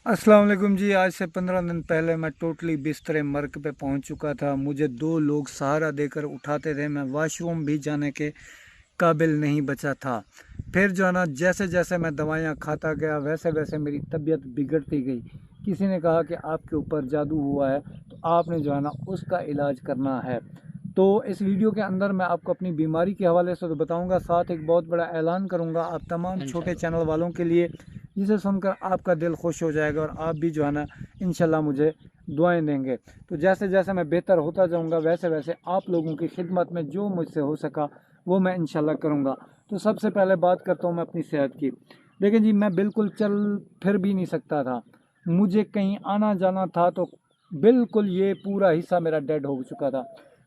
अस्सलाम वालेकुम जी। आज से 15 दिन पहले मैं टोटली बिस्तर मर्ग पे पहुंच चुका था। मुझे दो लोग सहारा देकर उठाते थे। मैं वॉशरूम भी जाने के काबिल नहीं बचा था। फिर जो है ना, जैसे जैसे मैं दवाइयाँ खाता गया वैसे वैसे मेरी तबीयत बिगड़ती गई। किसी ने कहा कि आपके ऊपर जादू हुआ है, तो आपने जो है ना उसका इलाज करना है। तो इस वीडियो के अंदर मैं आपको अपनी बीमारी के हवाले से तो बताऊंगा, साथ एक बहुत बड़ा ऐलान करूंगा आप तमाम छोटे इंशाल्लाह। चैनल वालों के लिए, जिसे सुनकर आपका दिल खुश हो जाएगा और आप भी जो है ना इंशाल्लाह मुझे दुआएं देंगे। तो जैसे जैसे मैं बेहतर होता जाऊंगा वैसे वैसे आप लोगों की खिदमत में जो मुझसे हो सका वो मैं इंशाल्लाह करूंगा। तो सबसे पहले बात करता हूं मैं अपनी सेहत की। देखिए जी, मैं बिल्कुल चल फिर भी नहीं सकता था। मुझे कहीं आना जाना था तो बिल्कुल ये पूरा हिस्सा मेरा डेड हो चुका था।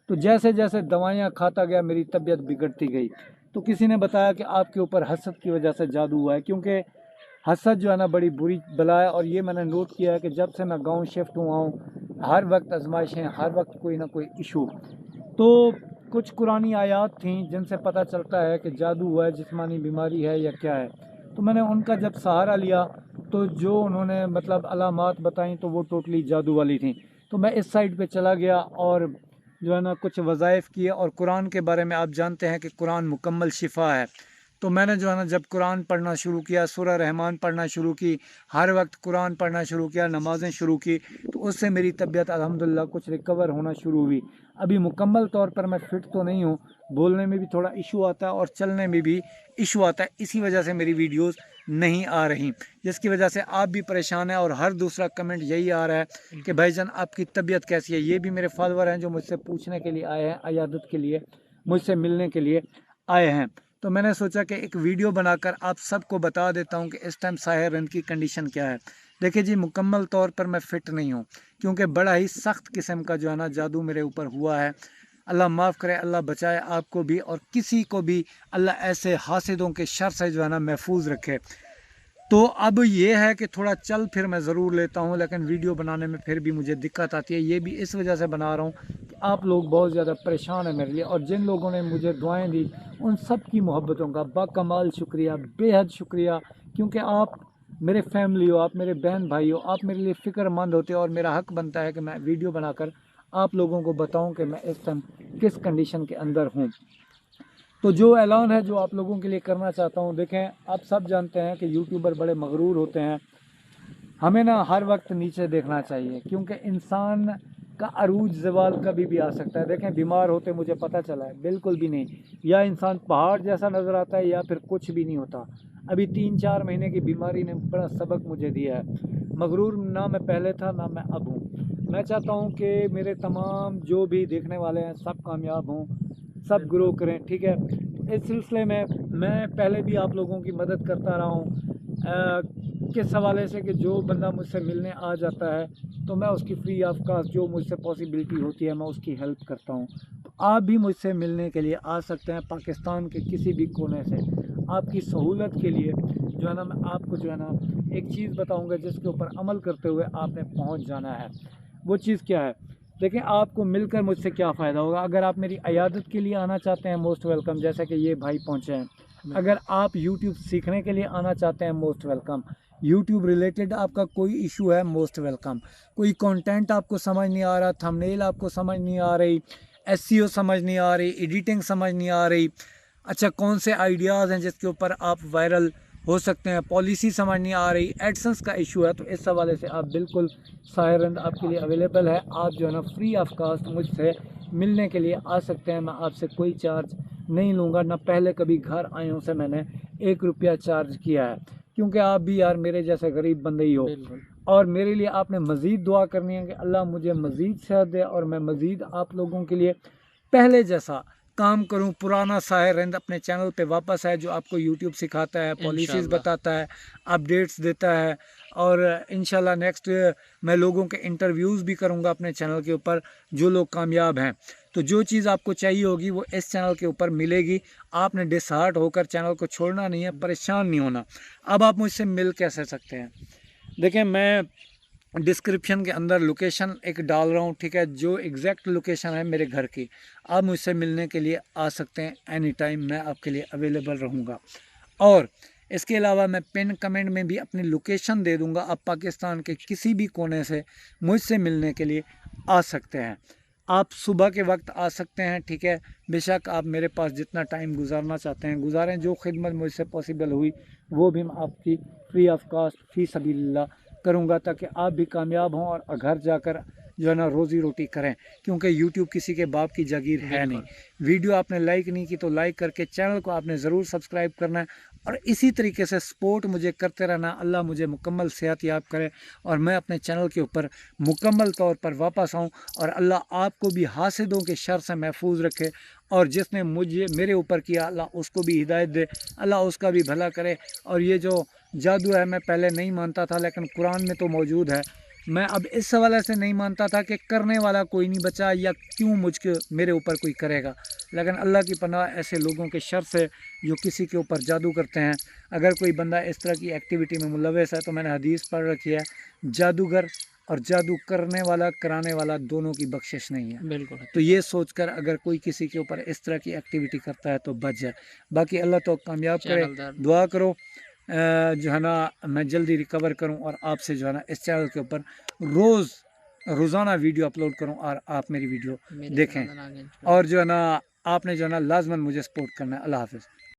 तो जैसे जैसे दवाइयाँ खाता गया मेरी तबीयत बिगड़ती गई। तो किसी ने बताया कि आपके ऊपर हसद की वजह से जादू हुआ है, क्योंकि हसद जो है ना बड़ी बुरी बला है। और ये मैंने नोट किया है कि जब से मैं गांव शिफ्ट हुआ हूँ हर वक्त आजमाइशें, हर वक्त कोई ना कोई इशू। तो कुछ कुरानी आयात थी जिनसे पता चलता है कि जादू हुआ है, जिस्मानी बीमारी है या क्या है। तो मैंने उनका जब सहारा लिया तो जो उन्होंने मतलब अलामात बताई तो वो टोटली जादू वाली थी। तो मैं इस साइड पे चला गया और जो है ना कुछ वज़ाइफ किए। और कुरान के बारे में आप जानते हैं कि कुरान मुकम्मल शिफा है। तो मैंने जो है ना जब कुरान पढ़ना शुरू किया, सूरह रहमान पढ़ना शुरू की, हर वक्त कुरान पढ़ना शुरू किया, नमाज़ें शुरू की, तो उससे मेरी तबीयत अल्हम्दुलिल्लाह कुछ रिकवर होना शुरू हुई। अभी मुकम्मल तौर पर मैं फ़िट तो नहीं हूँ, बोलने में भी थोड़ा इशू आता है और चलने में भी इशू आता है। इसी वजह से मेरी वीडियोस नहीं आ रही, जिसकी वजह से आप भी परेशान हैं। और हर दूसरा कमेंट यही आ रहा है कि भाईजान आपकी तबीयत कैसी है। ये भी मेरे फॉलोअर हैं जो मुझसे पूछने के लिए आए हैं, अयादत के लिए, मुझसे मिलने के लिए आए हैं। तो मैंने सोचा कि एक वीडियो बनाकर आप सबको बता देता हूँ कि इस टाइम साहिर रंद की कंडीशन क्या है। देखिए जी, मुकम्मल तौर पर मैं फ़िट नहीं हूँ, क्योंकि बड़ा ही सख्त किस्म का जो है ना जादू मेरे ऊपर हुआ है। अल्लाह माफ़ करे, अल्लाह बचाए आपको भी और किसी को भी अल्लाह ऐसे हासिदों के शर से जो है ना महफूज रखे। तो अब ये है कि थोड़ा चल फिर मैं ज़रूर लेता हूँ, लेकिन वीडियो बनाने में फिर भी मुझे दिक्कत आती है। ये भी इस वजह से बना रहा हूँ कि आप लोग बहुत ज़्यादा परेशान हैं मेरे लिए, और जिन लोगों ने मुझे दुआएं दी उन सब की मोहब्बतों का बाकमाल शुक्रिया, बेहद शुक्रिया। क्योंकि आप मेरे फैमिली हो, आप मेरे बहन भाई हो, आप मेरे लिए फ़िक्रमंद होते हो और मेरा हक बनता है कि मैं वीडियो बनाकर आप लोगों को बताऊं कि मैं इस टाइम किस कंडीशन के अंदर हूं। तो जो ऐलान है जो आप लोगों के लिए करना चाहता हूं, देखें आप सब जानते हैं कि यूट्यूबर बड़े मगरूर होते हैं। हमें ना हर वक्त नीचे देखना चाहिए, क्योंकि इंसान का अरूज ज़वाल कभी भी आ सकता है। देखें बीमार होते मुझे पता चला है बिल्कुल भी नहीं, या इंसान पहाड़ जैसा नज़र आता है या फिर कुछ भी नहीं होता। अभी 3-4 महीने की बीमारी ने बड़ा सबक मुझे दिया है। मगरूर ना मैं पहले था ना मैं अब हूँ। मैं चाहता हूँ कि मेरे तमाम जो भी देखने वाले हैं सब कामयाब हों, सब ग्रो करें, ठीक है। तो इस सिलसिले में मैं पहले भी आप लोगों की मदद करता रहा हूँ किस हवाले से कि जो बंदा मुझसे मिलने आ जाता है तो मैं उसकी फ्री ऑफ कास्ट जो मुझसे पॉसिबिलिटी होती है मैं उसकी हेल्प करता हूँ। तो आप भी मुझसे मिलने के लिए आ सकते हैं पाकिस्तान के किसी भी कोने से। आपकी सहूलत के लिए जो है ना मैं आपको जो है ना एक चीज़ बताऊंगा जिसके ऊपर अमल करते हुए आपने पहुंच जाना है। वो चीज़ क्या है? देखिए आपको मिलकर मुझसे क्या फ़ायदा होगा। अगर आप मेरी अयादत के लिए आना चाहते हैं, मोस्ट वेलकम, जैसे कि ये भाई पहुँचे हैं। अगर आप यूट्यूब सीखने के लिए आना चाहते हैं, मोस्ट वेलकम। यूट्यूब रिलेटेड आपका कोई इशू है, मोस्ट वेलकम। कोई कंटेंट आपको समझ नहीं आ रहा, थंबनेल आपको समझ नहीं आ रही, एसईओ समझ नहीं आ रही, एडिटिंग समझ नहीं आ रही, अच्छा कौन से आइडियाज़ हैं जिसके ऊपर आप वायरल हो सकते हैं, पॉलिसी समझ नहीं आ रही, एडसेंस का इशू है, तो इस हवाले से आप बिल्कुल सायरंद आपके लिए अवेलेबल है। आप जो है ना फ्री ऑफ कास्ट मुझसे मिलने के लिए आ सकते हैं। मैं आपसे कोई चार्ज नहीं लूँगा, ना पहले कभी घर आयों से मैंने 1 रुपया चार्ज किया है, क्योंकि आप भी यार मेरे जैसे गरीब बंदे ही हो। बिल्कुल। और मेरे लिए आपने मज़ीद दुआ करनी है कि अल्लाह मुझे मज़ीद सेहत दे और मैं मज़ीद आप लोगों के लिए पहले जैसा काम करूं। पुराना साहिर हिंद अपने चैनल पे वापस है, जो आपको यूट्यूब सिखाता है, पॉलिसीज़ इंशाल्लाह। बताता है, अपडेट्स देता है। और इंशाल्लाह नेक्स्ट मैं लोगों के इंटरव्यूज़ भी करूंगा अपने चैनल के ऊपर, जो लोग कामयाब हैं। तो जो चीज़ आपको चाहिए होगी वो इस चैनल के ऊपर मिलेगी। आपने डिसहार्ट होकर चैनल को छोड़ना नहीं है, परेशान नहीं होना। अब आप मुझसे मिल कैसे सकते हैं? देखिए मैं डिस्क्रिप्शन के अंदर लोकेशन एक डाल रहा हूँ, ठीक है, जो एग्जैक्ट लोकेशन है मेरे घर की। आप मुझसे मिलने के लिए आ सकते हैं एनी टाइम, मैं आपके लिए अवेलेबल रहूँगा। और इसके अलावा मैं पिन कमेंट में भी अपनी लोकेशन दे दूंगा, आप पाकिस्तान के किसी भी कोने से मुझसे मिलने के लिए आ सकते हैं। आप सुबह के वक्त आ सकते हैं, ठीक है। बेशक आप मेरे पास जितना टाइम गुजारना चाहते हैं गुजारें, जो खिदमत मुझसे पॉसिबल हुई वो भी मैं आपकी फ्री ऑफ कॉस्ट फी सबीलिल्लाह करूँगा, ताकि आप भी कामयाब हों और घर जाकर जो है ना रोज़ी रोटी करें, क्योंकि यूट्यूब किसी के बाप की जागीर है नहीं। वीडियो आपने लाइक नहीं की तो लाइक करके चैनल को आपने ज़रूर सब्सक्राइब करना है और इसी तरीके से सपोर्ट मुझे करते रहना। अल्लाह मुझे मुकम्मल सेहत याब करे और मैं अपने चैनल के ऊपर मुकम्मल तौर पर वापस आऊँ, और अल्लाह आपको भी हासिदों के शर से महफूज रखे, और जिसने मुझे मेरे ऊपर किया अल्लाह उसको भी हिदायत दे, अल्लाह उसका भी भला करे। और ये जो जादू है मैं पहले नहीं मानता था, लेकिन कुरान में तो मौजूद है। मैं अब इस हवाले से नहीं मानता था कि करने वाला कोई नहीं बचा, या क्यों मुझके मेरे ऊपर कोई करेगा, लेकिन अल्लाह की पनाह ऐसे लोगों के शर से जो किसी के ऊपर जादू करते हैं। अगर कोई बंदा इस तरह की एक्टिविटी में मुलव्वस है तो मैंने हदीस पढ़ रखी है, जादूगर और जादू करने वाला कराने वाला दोनों की बख्शिश नहीं है। बिल्कुल। तो ये सोचकर अगर कोई किसी के ऊपर इस तरह की एक्टिविटी करता है तो बच जाए। बाकी अल्लाह तो कामयाब करे, दुआ करो जो है ना मैं जल्दी रिकवर करूं और आपसे जो है ना इस चैनल के ऊपर रोज़ाना वीडियो अपलोड करूं और आप मेरी वीडियो देखें, और जो है ना आपने जो है ना लाजमन मुझे सपोर्ट करना है। अल्लाह हाफ़िज़।